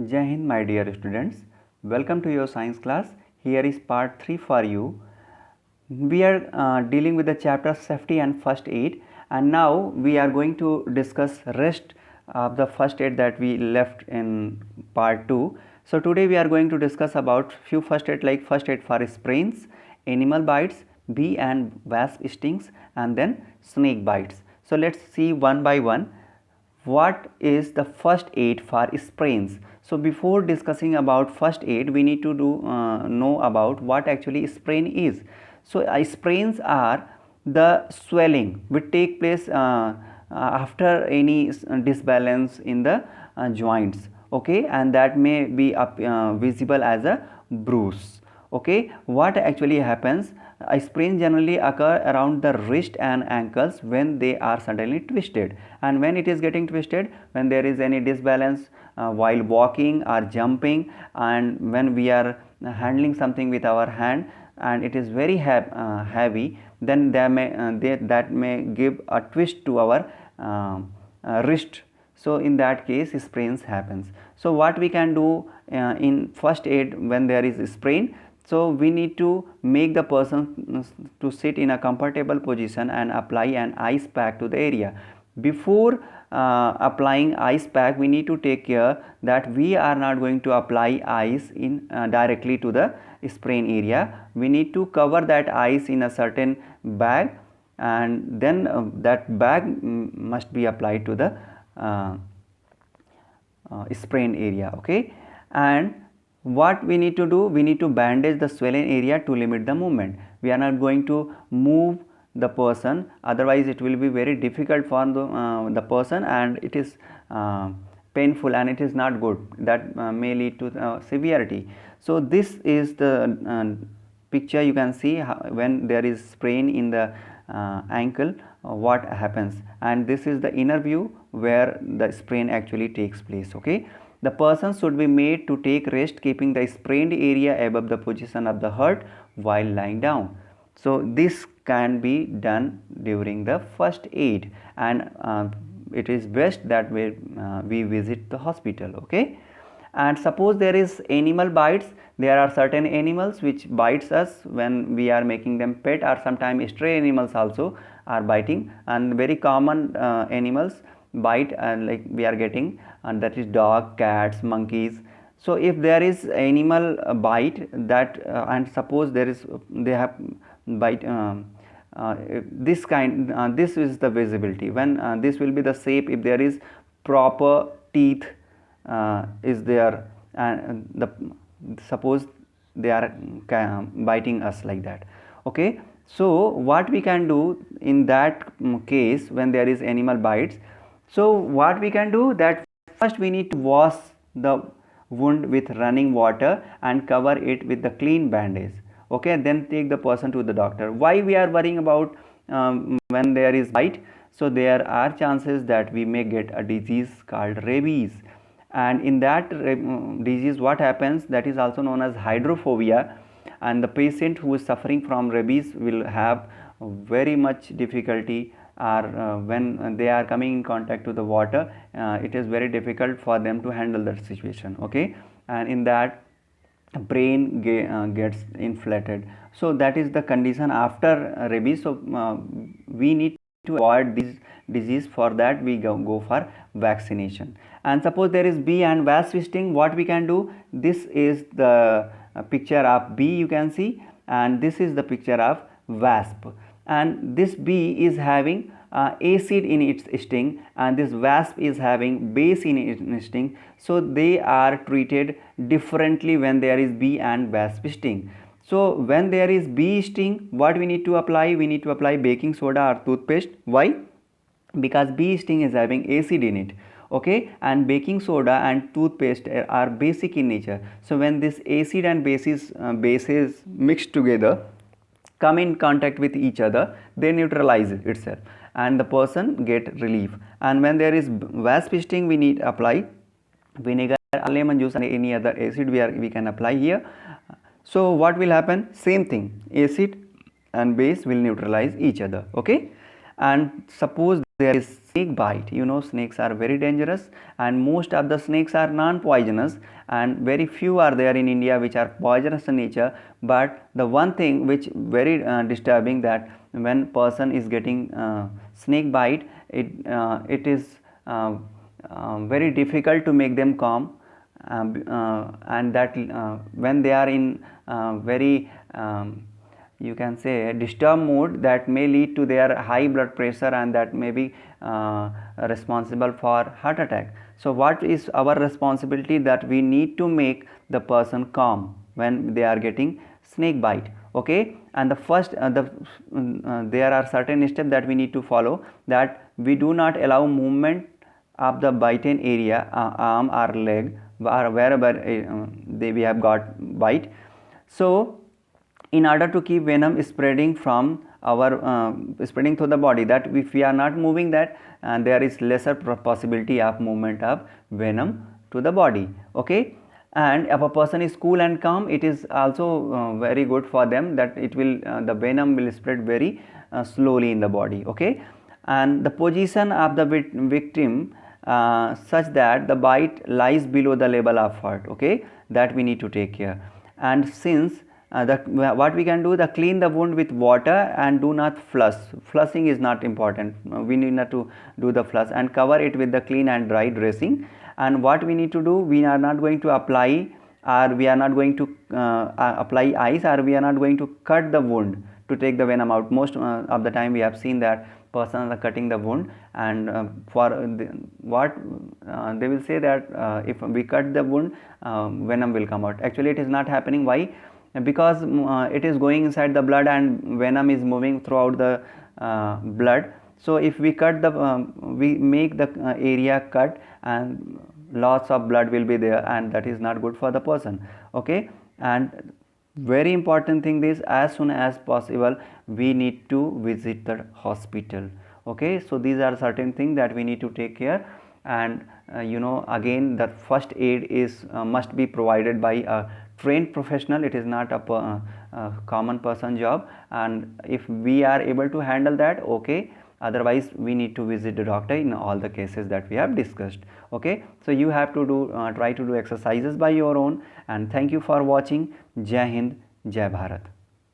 Jai Hind, my dear students. Welcome to your science class. Here is part 3 for you. We are dealing with the chapter safety and first aid, and now we are going to discuss rest of the first aid that we left in part 2. So today we are going to discuss about few first aid like first aid for sprains, animal bites, bee and wasp stings, and then snake bites. So let's see one by one. What is the first aid for sprains? So before discussing about first aid, we need to know about what actually sprain is. So sprains are the swelling which take place after any disbalance in the joints, okay, and that may be visible as a bruise. Okay, what actually happens? A sprain generally occur around the wrist and ankles when they are suddenly twisted, and when it is getting twisted, when there is any disbalance while walking or jumping, and when we are handling something with our hand and it is very heavy, then that may give a twist to our wrist. So in that case sprains happens. So what we can do in first aid when there is a sprain? So we need to make the person to sit in a comfortable position and apply an ice pack to the area. Before applying ice pack, we need to take care that we are not going to apply ice in directly to the sprain area. We need to cover that ice in a certain bag, and then that bag must be applied to the sprain area. Okay, and what we need to do, we need to bandage the swollen area to limit the movement. We are not going to move the person, otherwise it will be very difficult for the person, and it is painful and it is not good. That may lead to severity. So this is the picture. You can see how, when there is sprain in the ankle, what happens, and this is the inner view where the sprain actually takes place. Okay, the person should be made to take rest, keeping the sprained area above the position of the hurt while lying down. So this can be done during the first aid, and it is best that we visit the hospital. Okay, and suppose there is animal bites. There are certain animals which bites us when we are making them pet, or sometimes stray animals also are biting, and very common animals bite like we are getting, and that is dog, cats, monkeys. So if there is animal bite that and suppose there is they have bite this kind, this is the visibility when this will be the shape if there is proper teeth is there, and the suppose they are biting us like that. Okay, so what we can do in that case when there is animal bites? So what we can do, that first we need to wash the wound with running water and cover it with the clean bandage. Okay, then take the person to the doctor. Why we are worrying about when there is bite? So there are chances that we may get a disease called rabies, and in that disease what happens, that is also known as hydrophobia, and the patient who is suffering from rabies will have very much difficulty, or when they are coming in contact to the water, it is very difficult for them to handle that situation. Okay, and in that brain gets inflated. So that is the condition after rabies. So we need to avoid this disease. For that we go for vaccination. And suppose there is bee and wasp sting, what we can do? This is the picture of bee, you can see, and this is the picture of wasp, and this bee is having acid in its sting, and this wasp is having base in its sting. So they are treated differently when there is bee and wasp sting. So when there is bee sting, what we need to apply? We need to apply baking soda or toothpaste. Why? Because bee sting is having acid in it. Okay, and baking soda and toothpaste are basic in nature. So when this acid and bases mixed together, come in contact with each other, they neutralize itself, and the person get relief. And when there is wasp sting, we need apply vinegar, lemon juice, and any other acid we can apply here. So what will happen? Same thing, acid and base will neutralize each other. Okay, and suppose there is snake bite. You know, snakes are very dangerous, and most of the snakes are non-poisonous, and very few are there in India which are poisonous in nature. But the one thing which very disturbing, that when person is getting snake bite, it is very difficult to make them calm, and that when they are in very you can say disturbed mood, that may lead to their high blood pressure, and that may be responsible for heart attack. So what is our responsibility? That we need to make the person calm when they are getting snake bite. Okay, and the first there are certain steps that we need to follow, that we do not allow movement of the bitten area, arm or leg, or wherever we have got bite. So in order to keep venom spreading from our spreading through the body, that if we are not moving that, there is lesser possibility of movement of venom to the body. Okay, and if a person is cool and calm, it is also very good for them, that it will the venom will spread very slowly in the body. Okay, and the position of the victim such that the bite lies below the level of hurt. Okay, that we need to take care. And since what we can do, the clean the wound with water and do not flush. Flushing is not important. We need not to do the flush, and cover it with the clean and dry dressing. And what we need to do, we are not going to apply, or we are not going to apply ice, or we are not going to cut the wound to take the venom out. Most of the time we have seen that persons are cutting the wound, and what they will say that if we cut the wound, venom will come out. Actually it is not happening. Why? Because it is going inside the blood, and venom is moving throughout the blood. So if we cut the we make the area cut, and lots of blood will be there, and that is not good for the person. Okay, and very important thing is, as soon as possible we need to visit the hospital. Okay, so these are certain things that we need to take care. And you know, again, the first aid is must be provided by a trained professional. It is not a common person job, and if we are able to handle that, okay, otherwise we need to visit the doctor in all the cases that we have discussed. Okay, so you have to do try to do exercises by your own. And thank you for watching. Jai Hind, Jai Bharat.